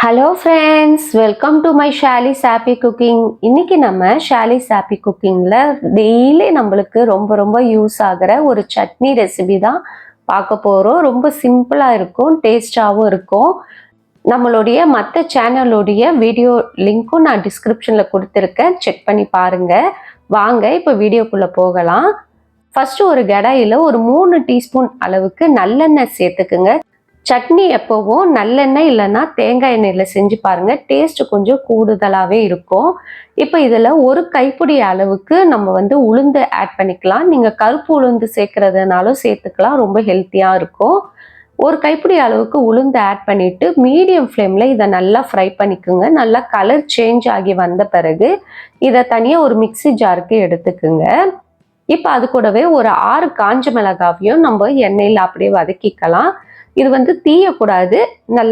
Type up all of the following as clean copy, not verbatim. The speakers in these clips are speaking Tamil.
Hello friends, welcome to my Shali சாப்பி குக்கிங். இன்னைக்கு நம்ம ஷாலி சாப்பி குக்கிங்கில் டெய்லி நம்மளுக்கு ரொம்ப ரொம்ப யூஸ் ஆகிற ஒரு சட்னி ரெசிபி தான் பார்க்க போகிறோம். ரொம்ப சிம்பிளாக இருக்கும், டேஸ்டாகவும் இருக்கும். நம்மளுடைய மற்ற சேனலுடைய வீடியோ லிங்க்கும் நான் டிஸ்கிரிப்ஷனில் கொடுத்துருக்கேன், செக் பண்ணி பாருங்கள். வாங்க இப்போ வீடியோக்குள்ளே போகலாம். ஃபஸ்ட்டு ஒரு கடாயில் ஒரு 3 டீஸ்பூன் அளவுக்கு நல்லெண்ணெய் சேர்த்துக்குங்க. சட்னி எப்போவும் நல்லெண்ணெய் இல்லைன்னா தேங்காய் எண்ணெயில் செஞ்சு பாருங்கள், டேஸ்ட் கொஞ்சம் கூடுதலாகவே இருக்கும். இப்போ இதில் ஒரு கைப்பிடி அளவுக்கு நம்ம உளுந்து ஆட் பண்ணிக்கலாம். நீங்கள் கருப்பு உளுந்து சேர்க்குறதுனாலும் சேர்த்துக்கலாம், ரொம்ப ஹெல்த்தியாக இருக்கும். ஒரு கைப்பிடி அளவுக்கு உளுந்து ஆட் பண்ணிவிட்டு மீடியம் ஃப்ளேமில் இதை நல்லா ஃப்ரை பண்ணிக்கோங்க. நல்லா கலர் சேஞ்ச் ஆகி வந்த பிறகு இதை தனியாக ஒரு மிக்சி ஜாருக்கு எடுத்துக்குங்க. இப்போ அது கூடவே ஒரு 6 காஞ்ச மிளகாவையும் நம்ம எண்ணெயில் அப்படியே வதக்கிக்கலாம். இது தீயக்கூடாது,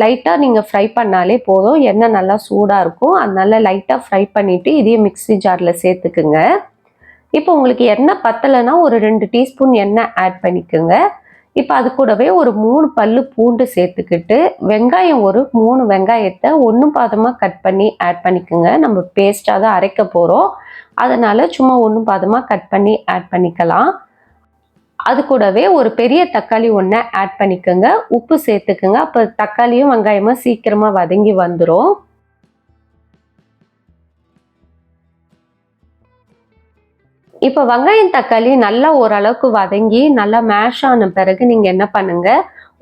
லைட்டாக நீங்கள் ஃப்ரை பண்ணாலே போதும். எண்ணெய் நல்லா சூடாக இருக்கும், அதனால லைட்டாக ஃப்ரை பண்ணிவிட்டு இதையும் மிக்ஸி ஜாரில் சேர்த்துக்குங்க. இப்போ உங்களுக்கு எண்ணெய் பத்தலைன்னா ஒரு 2 டீஸ்பூன் எண்ணெய் ஆட் பண்ணிக்கோங்க. இப்போ அது கூடவே ஒரு 3 பல்லு பூண்டு சேர்த்துக்கிட்டு வெங்காயம் ஒரு 3 வெங்காயத்தை ஒன்று பாதமாக கட் பண்ணி ஆட் பண்ணிக்கோங்க. நம்ம பேஸ்ட்டாக தான் அரைக்க போகிறோம், அதனால் சும்மா ஒன்று பாதமாக கட் பண்ணி ஆட் பண்ணிக்கலாம். அது கூடவே ஒரு பெரிய தக்காளி ஒன்று ஆட் பண்ணிக்கோங்க. உப்பு சேர்த்துக்குங்க, அப்போ தக்காளியும் வெங்காயமும் சீக்கிரமாக வதங்கி வந்துடும். இப்போ வெங்காயம் தக்காளி நல்லா ஓரளவுக்கு வதங்கி நல்லா மேஷ் ஆன பிறகு நீங்கள் என்ன பண்ணுங்க,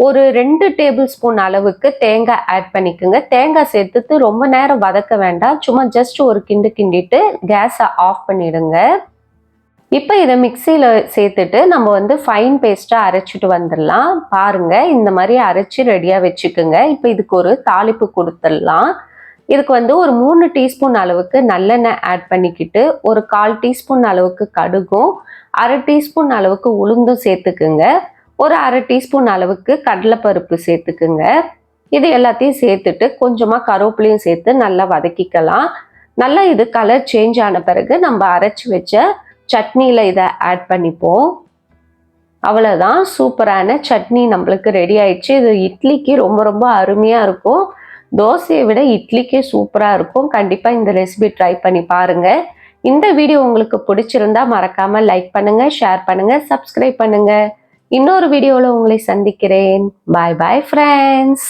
ஒரு 2 டேபிள் ஸ்பூன் அளவுக்கு தேங்காய் ஆட் பண்ணிக்கோங்க. தேங்காய் சேர்த்துட்டு ரொம்ப நேரம் வதக்க வேண்டாம், சும்மா ஜஸ்ட் ஒரு கிண்டிட்டு கேஸை ஆஃப் பண்ணிடுங்க. இப்போ இதை மிக்சியில் சேர்த்துட்டு நம்ம ஃபைன் பேஸ்ட்டாக அரைச்சிட்டு வந்துடலாம். பாருங்கள், இந்த மாதிரி அரைச்சி ரெடியாக வச்சுக்கோங்க. இப்போ இதுக்கு ஒரு தாளிப்பு கொடுத்துடலாம். இதுக்கு ஒரு 3 டீஸ்பூன் அளவுக்கு நல்லெண்ணெய் ஆட் பண்ணிக்கிட்டு ஒரு 1/4 டீஸ்பூன் அளவுக்கு கடுகும் 1/2 டீஸ்பூன் அளவுக்கு உளுந்தும் சேர்த்துக்குங்க. ஒரு 1/2 டீஸ்பூன் அளவுக்கு கடலைப்பருப்பு சேர்த்துக்குங்க. இது எல்லாத்தையும் சேர்த்துட்டு கொஞ்சமாக கருவேப்பிலையும் சேர்த்து நல்லா வதக்கிக்கலாம். நல்லா இது கலர் சேஞ்ச் ஆன பிறகு நம்ம அரைச்சி வச்ச சட்னியில் இதை ஆட் பண்ணிப்போம். அவ்வளோதான், சூப்பரான சட்னி நம்மளுக்கு ரெடி ஆயிடுச்சு. இது இட்லிக்கு ரொம்ப ரொம்ப அருமையாக இருக்கும். தோசையை விட இட்லிக்கே சூப்பராக இருக்கும். கண்டிப்பாக இந்த ரெசிபி ட்ரை பண்ணி பாருங்கள். இந்த வீடியோ உங்களுக்கு பிடிச்சிருந்தா மறக்காமல் லைக் பண்ணுங்கள், ஷேர் பண்ணுங்கள், சப்ஸ்கிரைப் பண்ணுங்கள். இன்னொரு வீடியோவில் உங்களை சந்திக்கிறேன். பாய் பாய் ஃப்ரெண்ட்ஸ்.